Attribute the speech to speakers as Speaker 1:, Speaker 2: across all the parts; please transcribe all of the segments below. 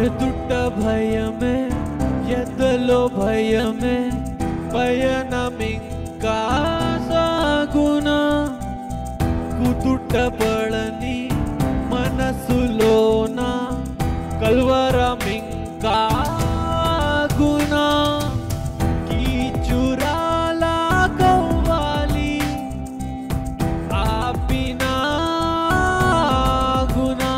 Speaker 1: ఎదుట భయమే ఎదలో భయమే పయనమింకా సాగునా కుదుట పడని మనసులోన కల్వరమింకా గునా కీచురాల కవ్వాలి ఆపినా గునా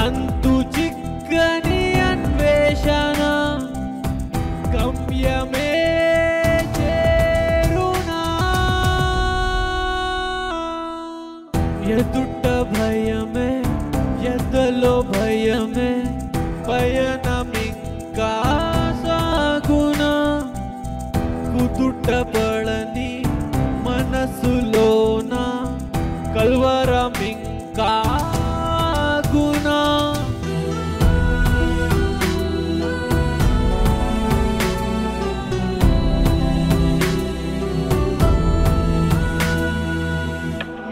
Speaker 1: అంతు చిక్కని అన్వేషణ గమ్యమే చేరునా ఎదుట భయమే ఎదలో భయమే పయనమింకా సాగునా కుదుట పడని మనసులోన కల్వరమింకా గునా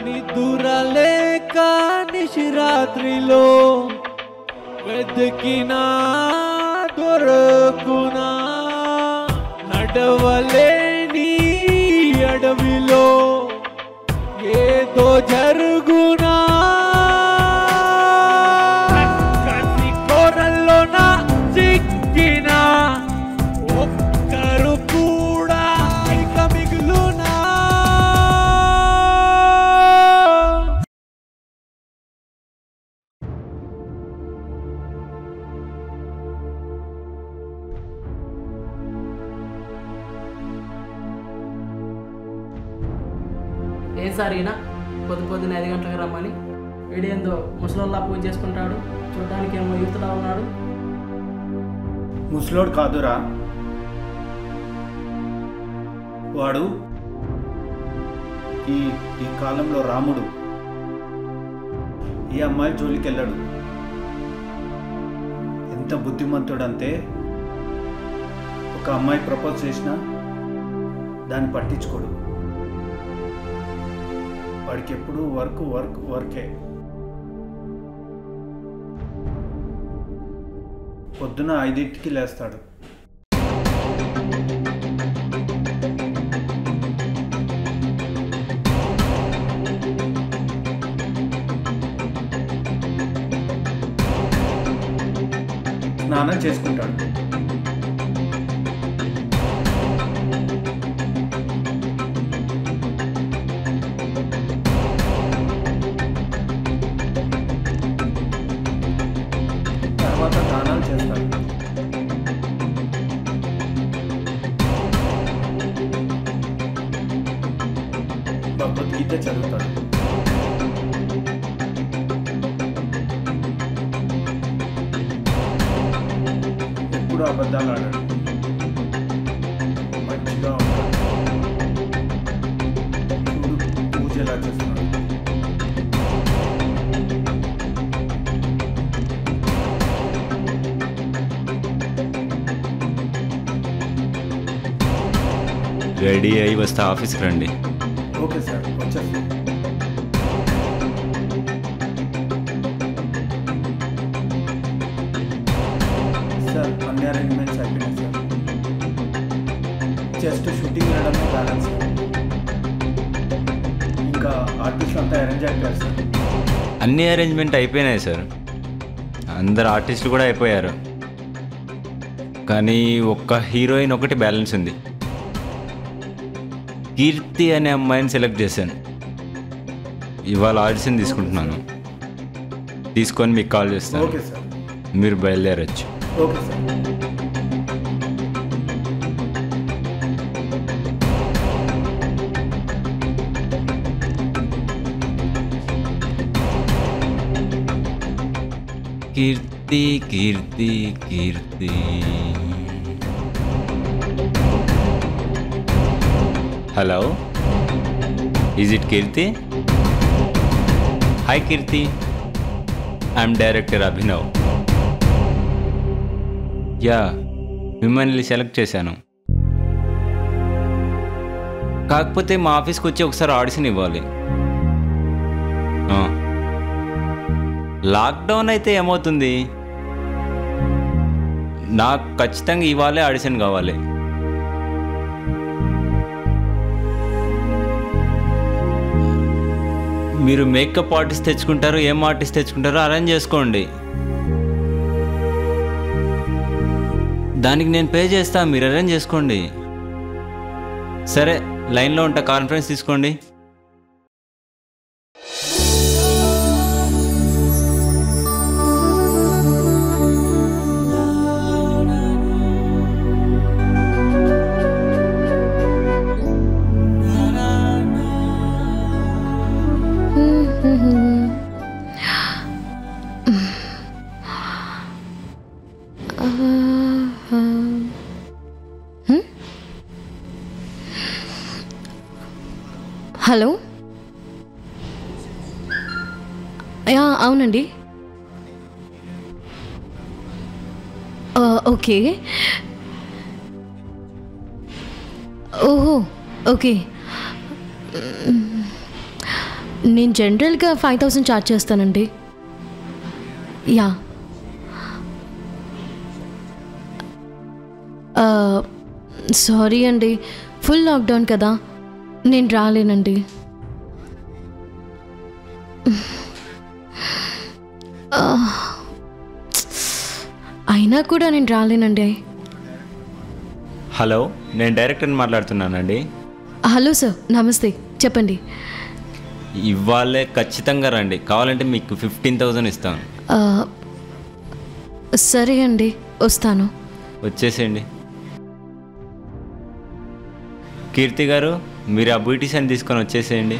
Speaker 1: నిదురలేక నిశిరాత్రిలో వెతికినా దొరకునా నడవలేని అడవిలో ఏదో జరుగునా కసి కోరల్లోన చిక్కినా ఒక్కరు కూడా ఇక మిగులునా
Speaker 2: ఏం సార్ ఈయన పొద్దున 5 గంటలకు రమ్మని వీడేందో ముసలోళ్ళ పూజ చేసుకుంటాడు, చూడడానికి ఏమో యూత్లా ఉన్నాడు.
Speaker 3: ముసలోడు కాదురా వాడు, ఈ కాలంలో రాముడు. ఈ అమ్మాయి జోలికి వెళ్ళాడు. ఎంత బుద్ధిమంతుడంటే ఒక అమ్మాయి ప్రపోజ్ చేసినా దాన్ని పట్టించుకోడు. వాడికి ఎప్పుడు వర్కే. పొద్దున 5ంటికి లేస్తాడు. స్నానం చేసుకుంటాడు. తర్వాత దానాలు చేస్తాడు. భగవద్గీత చదువుతాడు. ఎప్పుడు అబద్ధాలు ఆడాడు. మంచిగా ఉంటాడు. చూడు పూజ ఎలా చేస్తున్నాడు.
Speaker 4: రెడీ అయ్యి వస్తే ఆఫీస్కి రండి.
Speaker 3: ఓకే సార్, వచ్చేస్తాను. సార్ అన్ని అరేంజ్మెంట్స్ అయిపోయినాయి సార్. జస్ట్ షూటింగ్ వెళ్ళడం బ్యాలెన్స్. ఇంకా ఆర్టిస్ట్ అంతా అరేంజ్ అయిపోయారు సార్.
Speaker 4: అన్ని అరేంజ్మెంట్ అయిపోయినాయి సార్. అందరు ఆర్టిస్టులు కూడా అయిపోయారు. కానీ ఒక్క హీరోయిన్ ఒకటి బ్యాలెన్స్ ఉంది. కీర్తి అనే అమ్మాయిని సెలెక్ట్ చేశాను. ఇవాళ ఆడిషన్ తీసుకుంటున్నాను. తీసుకొని మీకు కాల్ చేస్తాను.
Speaker 3: ఓకే సార్,
Speaker 4: మీరు బయలుదేరచ్చు.
Speaker 3: Okay sir.
Speaker 4: Keerthi Keerthi Keerthi hello, is it Keerthi? Hi Keerthi, I'm director Abhinav. Yeah, మిమ్మల్ని సెలెక్ట్ చేశాను. కాకపోతే మా ఆఫీస్కి వచ్చి ఒకసారి ఆడిషన్ ఇవ్వాలి. లాక్డౌన్ అయితే ఏమవుతుంది, నాకు ఖచ్చితంగా ఇవాళే ఆడిషన్ కావాలి. మీరు మేకప్ ఆర్టిస్ట్ తెచ్చుకుంటారో ఏం ఆర్టిస్ట్ తెచ్చుకుంటారో అరేంజ్ చేసుకోండి. దానికి నేను పే చేస్తాను, మీరు అరేంజ్ చేసుకోండి. సరే, లైన్లో ఉంటా, కాన్ఫరెన్స్ తీసుకోండి.
Speaker 5: హలో, అవునండి. ఓకే. ఓహో, ఓకే. నేను జనరల్గా 5000 ఛార్జ్ చేస్తానండి. యా, సారీ అండి, ఫుల్ లాక్డౌన్ కదా, నేను రాలేనండి. అయినా కూడా నేను రాలేనండి.
Speaker 4: హలో, నేను డైరెక్టర్ని మాట్లాడుతున్నానండి.
Speaker 5: హలో సార్, నమస్తే, చెప్పండి.
Speaker 4: ఇవాళే ఖచ్చితంగా రండి, కావాలంటే మీకు 15,000 ఇస్తాను.
Speaker 5: సరే అండి, వస్తాను.
Speaker 4: వచ్చేసేయండి. కీర్తి గారు, మీరు ఆ బ్యూటీషియన్ తీసుకొని వచ్చేసేయండి.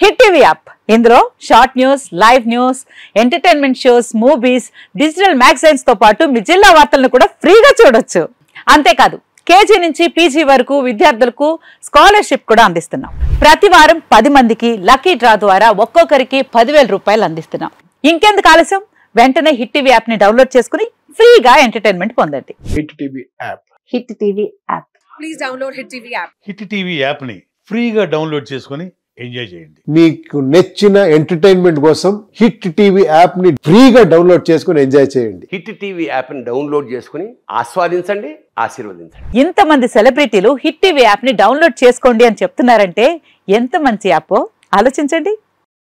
Speaker 6: హిట్ టీవీ యాప్, ఇందులో short news, live news, entertainment shows, movies, digital magazines తో పాటు మీ జిల్లా వార్తలను కూడా ఫ్రీగా చూడొచ్చు. అంతేకాదు, కేజీ నుంచి పీజీ వరకు విద్యార్థులకు స్కాలర్షిప్ కూడా అందిస్తున్నాం. ప్రతి వారం 10 మందికి లక్కీ డ్రా ద్వారా ఒక్కొక్కరికి 10,000 రూపాయలు అందిస్తున్నాం. ఇంకెందుకు ఆలస్యం, వెంటనే హిట్ టీవీ యాప్ ని డౌన్లోడ్ చేసుకుని ఫ్రీగా ఎంటర్టైన్మెంట్ పొందండి.
Speaker 7: Hit TV app.
Speaker 6: Hit TV app.
Speaker 8: Please download hit TV app.
Speaker 7: Hit TV app ని ఫ్రీగా డౌన్లోడ్ చేసుకుని ఎంజాయ్ చేయండి.
Speaker 9: మీకు నచ్చిన ఎంటర్టైన్మెంట్ కోసం హిట్ టీవీ యాప్ ని ఫ్రీగా డౌన్లోడ్ చేసుకుని ఎంజాయ్ చేయండి.
Speaker 10: హిట్ టీవీ యాప్ ని డౌన్లోడ్ చేసుకుని ఆస్వాదించండి, ఆశీర్వదించండి.
Speaker 6: ఇంతమంది సెలబ్రిటీలు హిట్ టీవీ యాప్ ని డౌన్లోడ్ చేసుకోండి అని చెప్తున్నారంటే ఎంత మంచి యాప్ ఆలోచించండి.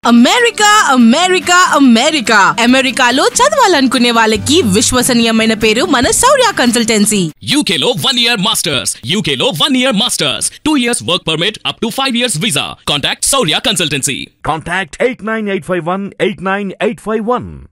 Speaker 8: అమెరికా అమెరికా అమెరికా అమెరికాలో చదవాలనుకునే వాళ్ళకి విశ్వసనీయమైన పేరు మన శౌర్య కన్సల్టెన్సీ.
Speaker 11: UK లో 1 year masters, UK లో 1 year masters, 2 years work permit up to 5 years visa. Contact Saurya Consultancy.
Speaker 12: Contact 89851 89851.